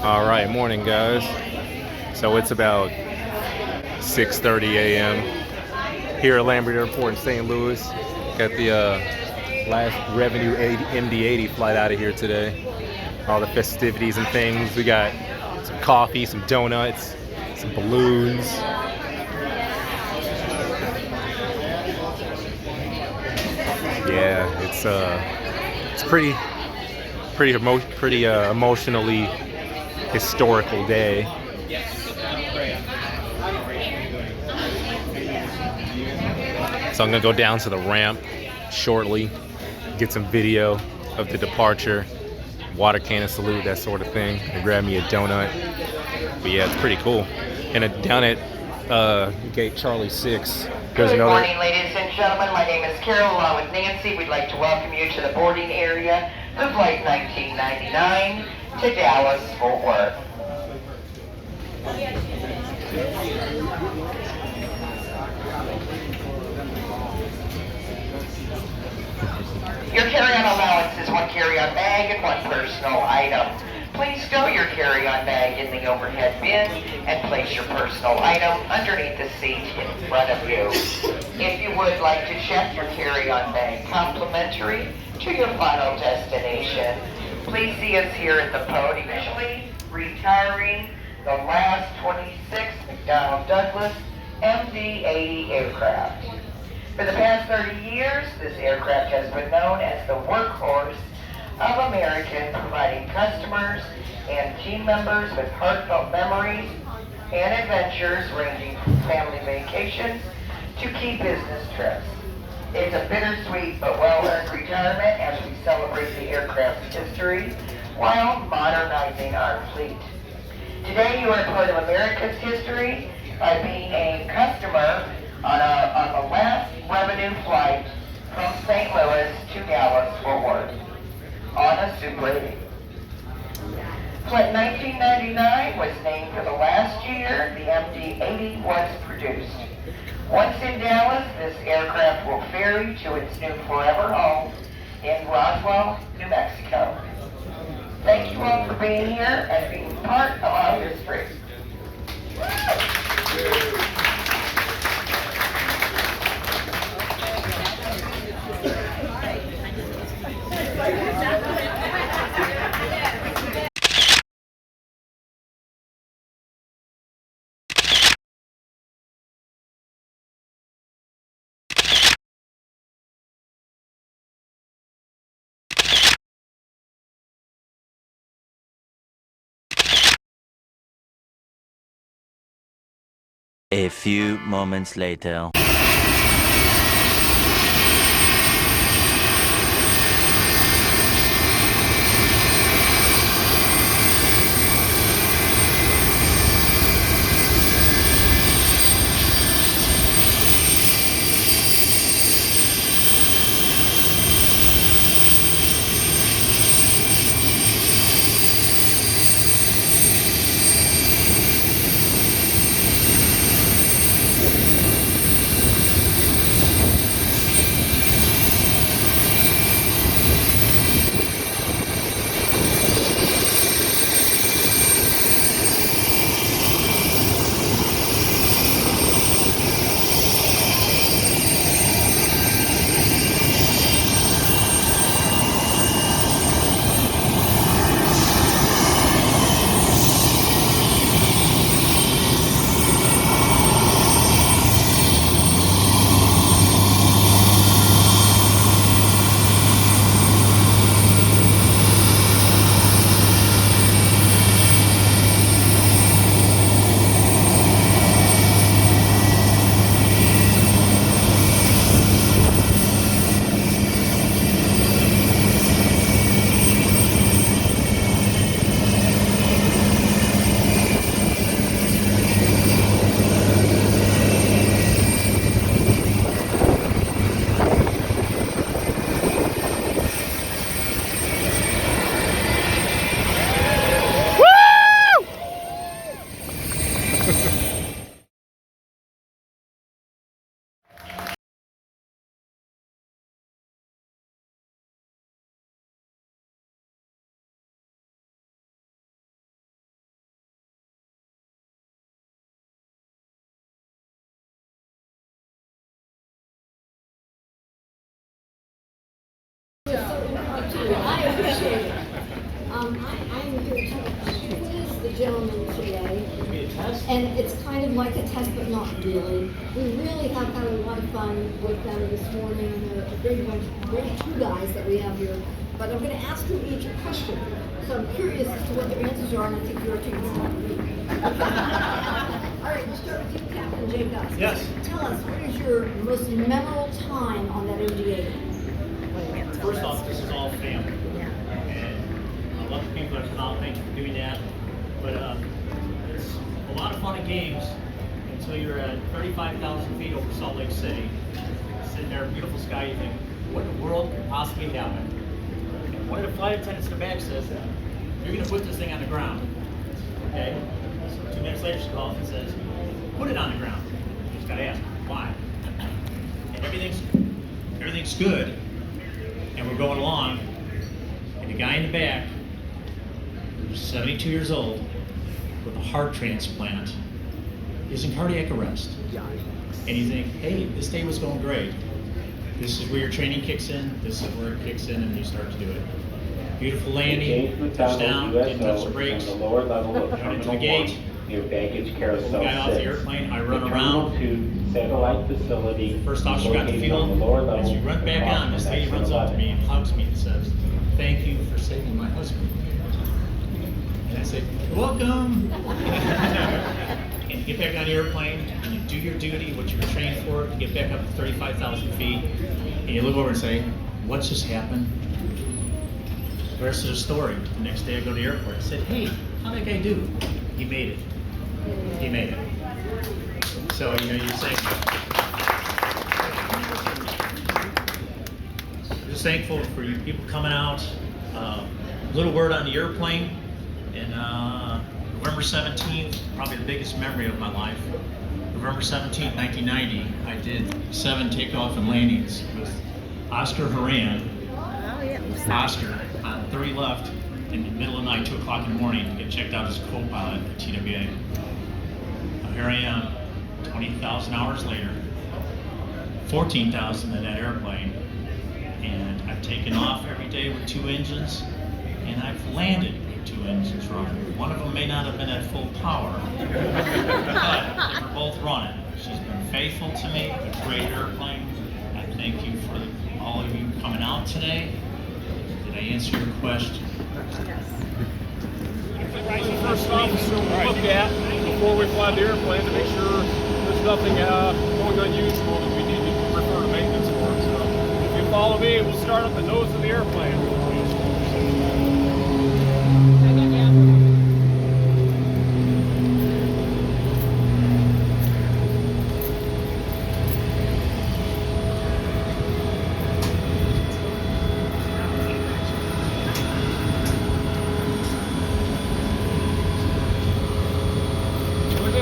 All right, morning guys. So it's about 6:30 a.m. here at Lambert Airport in St. Louis. Got the last Revenue MD-80 flight out of here today. All the festivities and things. We got some coffee, some donuts, some balloons. Yeah, it's pretty emotionally historical day. So I'm gonna go down to the ramp shortly, get some video of the departure, water cannon salute, that sort of thing, and grab me a donut. But yeah, it's pretty cool. And down at gate Charlie 6, there's Good another. morning, ladies and gentlemen. My name is Carol, along with Nancy. We'd like to welcome you to the boarding area of Flight 1999 to Dallas, Fort Worth. Your carry-on allowance is one carry-on bag and one personal item. Please stow your carry-on bag in the overhead bin and place your personal item underneath the seat in front of you. If you would like to check your carry-on bag complimentary to your final destination, please see us here at the podium. Officially retiring the last 26 McDonnell Douglas MD-80 aircraft. For the past 30 years, this aircraft has been known as the workhorse of American, providing customers and team members with heartfelt memories and adventures ranging from family vacations to key business trips. It's a bittersweet but well-earned retirement as we celebrate the aircraft's history while modernizing our fleet. Today you are part of America's history by being a customer on the last revenue flight from St. Louis to Dallas, Fort Worth on a Super 80. Flight 1999 was named for the last year the MD-80 was produced. Once in Dallas, this aircraft will ferry to its new forever home in Roswell, New Mexico. Thank you all for being here and being part of our history. A few moments later. up to you. I appreciate it. I'm here to quiz the gentleman today. And it's kind of like a test, but not really. We really have had a lot of fun with them this morning. And they're a big bunch, great two guys that we have here. But I'm going to ask them each a question. So I'm curious as to what their answers are, and I think you're taking them on me. All right, we'll start with you, Captain Jake Gus. Yes. Tell us, what is your most memorable time on that MD-80? First off, this is all family. And I love the people that come out. Thank you for doing that. But it's a lot of fun and games until you're at 35,000 feet over Salt Lake City. Sitting there, beautiful sky, you think, what in the world could possibly happen? And one of the flight attendants in the back says, you're going to put this thing on the ground. Okay? So 2 minutes later, she calls and says, put it on the ground. You just got to ask, why? And everything's good. And we're going along, and the guy in the back, who's 72 years old, with a heart transplant, is in cardiac arrest. And you think, hey, this day was going great. This is where your training kicks in, this is where it kicks in, and you start to do it. Beautiful landing, touchdown, didn't touch the brakes, the lower level of went into the Terminal gate, 1, near baggage pull carousel the guy off the 6. airplane, I run The around. Terminal 2 satellite facility. First officer got the located field, on the lower as level you run back across on, this from lady Section runs up to 11. me and hugs me and says, thank you for saving my husband. And I said, you're welcome. And you get back on the airplane, and you do your duty, what you were trained for, you get back up to 35,000 feet, and you look over and say, what's just happened? The rest of the story. The next day I go to the airport, I said, hey, how'd that guy do? He made it. He made it. So, you say, just thankful for you people coming out. Little word on the airplane. And November 17th, probably the biggest memory of my life. November 17th, 1990, I did 7 takeoff and landings with Oscar Haran. Oscar on 30 left in the middle of the night, 2 o'clock in the morning, to get checked out as a co-pilot at TWA. Now here I am, 20,000 hours later, 14,000 in that airplane, and I've taken off every day with 2 engines, and I've landed with 2 engines running. One of them may not have been at full power, but they were both running. She's been faithful to me, a great airplane. I thank you for all of you coming out today. Did I answer your question? The first officer we look at before we fly the airplane to make sure there's nothing going unusual that we need to refer to maintenance for. So if you follow me, we'll start at the nose of the airplane.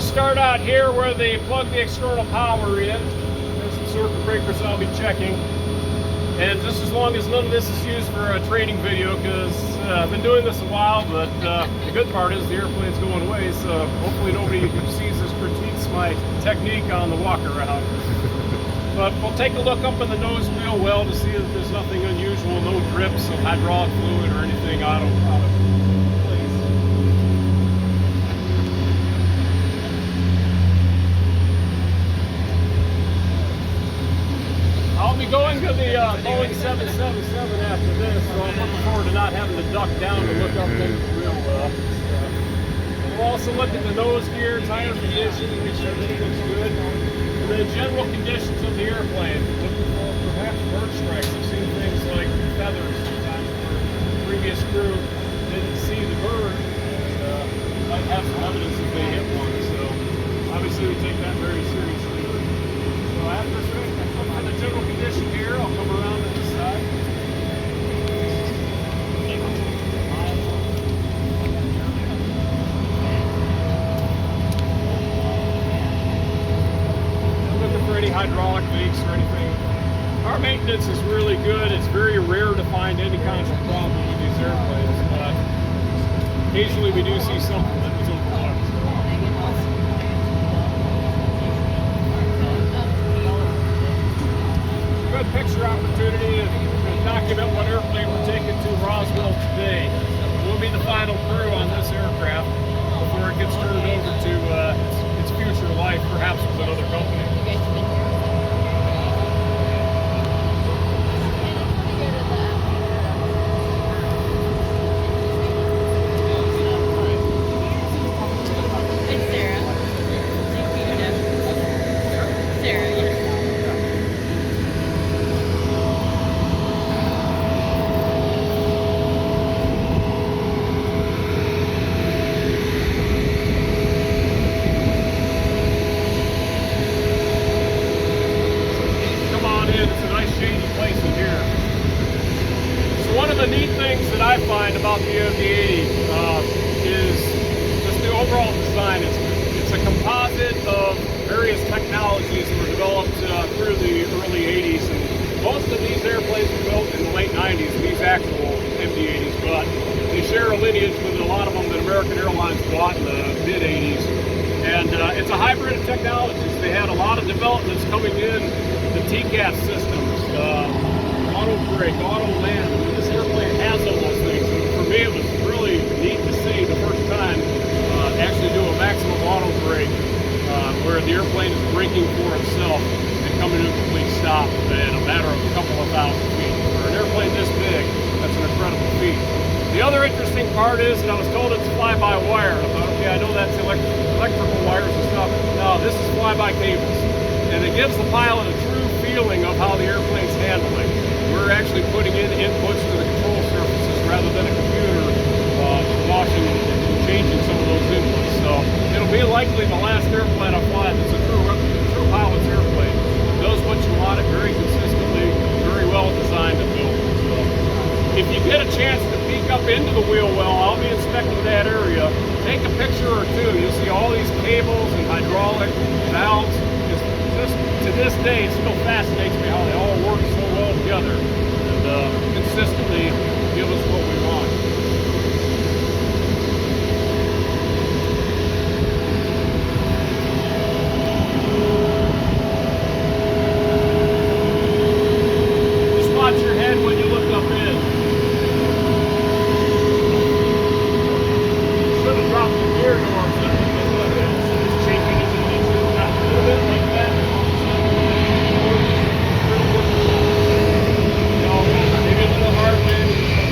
Start out here where they plug the external power in. There's some circuit breakers I'll be checking. And just as long as none of this is used for a training video, because I've been doing this a while, but the good part is the airplane's going away, so hopefully nobody who sees this critiques my technique on the walk around. But we'll take a look up in the nose real well to see that there's nothing unusual, no drips of hydraulic fluid or anything out of place. I'll be going to the Boeing 777 after this, so I'm looking forward to not having to duck down to look up things real well. We'll also look at the nose gear, tire condition, make sure everything looks good. And then general conditions of the airplane. Looking for perhaps bird strikes. I've seen things like feathers sometimes where the previous crew didn't see the bird and might have some evidence that they hit one. So obviously we take that very seriously. So after the general condition here, I'll come around to this side. I'm looking for any hydraulic leaks or anything. Our maintenance is really good. It's very rare to find any kind of problem with these airplanes, but occasionally we do see something that was overlooked. Good picture opportunity to document what airplane we're taking final crew on this aircraft before it gets turned over to its future life, perhaps with another company. It's Sarah. Sarah, yes. Come on in, it's a nice shady place in here. So one of the neat things that I find about the MD-80 is just the overall design. It's a composite of various technologies that were developed through the early 80s. And most of these airplanes were built in the late 90s, these actual MD-80s, but they share a lineage with a lot of them that American Airlines bought in the mid-80s. And it's a hybrid of technologies. They had a lot of developments coming in, the TCAS systems, auto brake, auto land. I mean, this airplane has all those things. And for me, it was really neat to see the first time actually do a maximum auto brake where the airplane is braking for itself and coming to a complete stop in a matter of a couple of thousand feet. For an airplane this big, that's an incredible feat. The other interesting part is that I was told it's fly-by-wire. I thought, okay, I know that's electrical wires and stuff. No, this is fly-by cables. And it gives the pilot a true feeling of how the airplane's handling. We're actually putting in inputs to the control surfaces rather than a computer washing and changing some of those inputs. So it'll be likely the last airplane I fly that's a true pilot's airplane. It does what you want it very consistently, very well designed and built. So if you get a chance to peek up into the wheel well, I'll be inspecting that area. Take a picture or two. You'll see all these cables and hydraulic valves. Just to this day, it still fascinates me how they all work so well together and consistently give us what we want. Just watch your head when you look up in. Should have dropped the gear norms. It's shaking it a little bit like that. Maybe a little hard, maybe.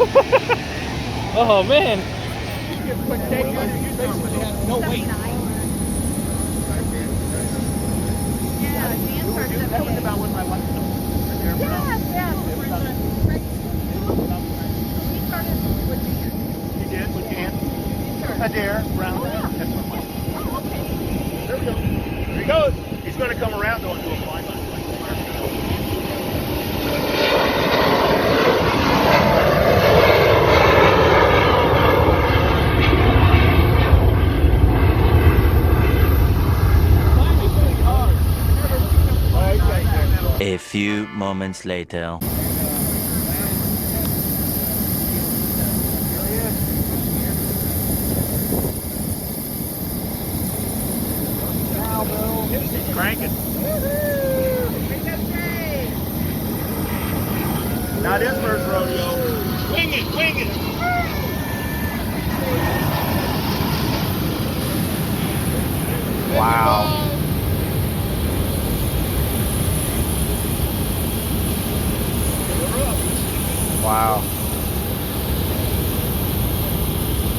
Oh man. No weight. Yeah, Dan started at That was about what my wife told me. He started with Dan. He did with Dan. Adair Brown. That's what my. There we go. There he goes. He's going to come around though and do a flyby. A few moments later. He's cranking. Not his first rodeo. Wing it, wing it. Wow. Wow.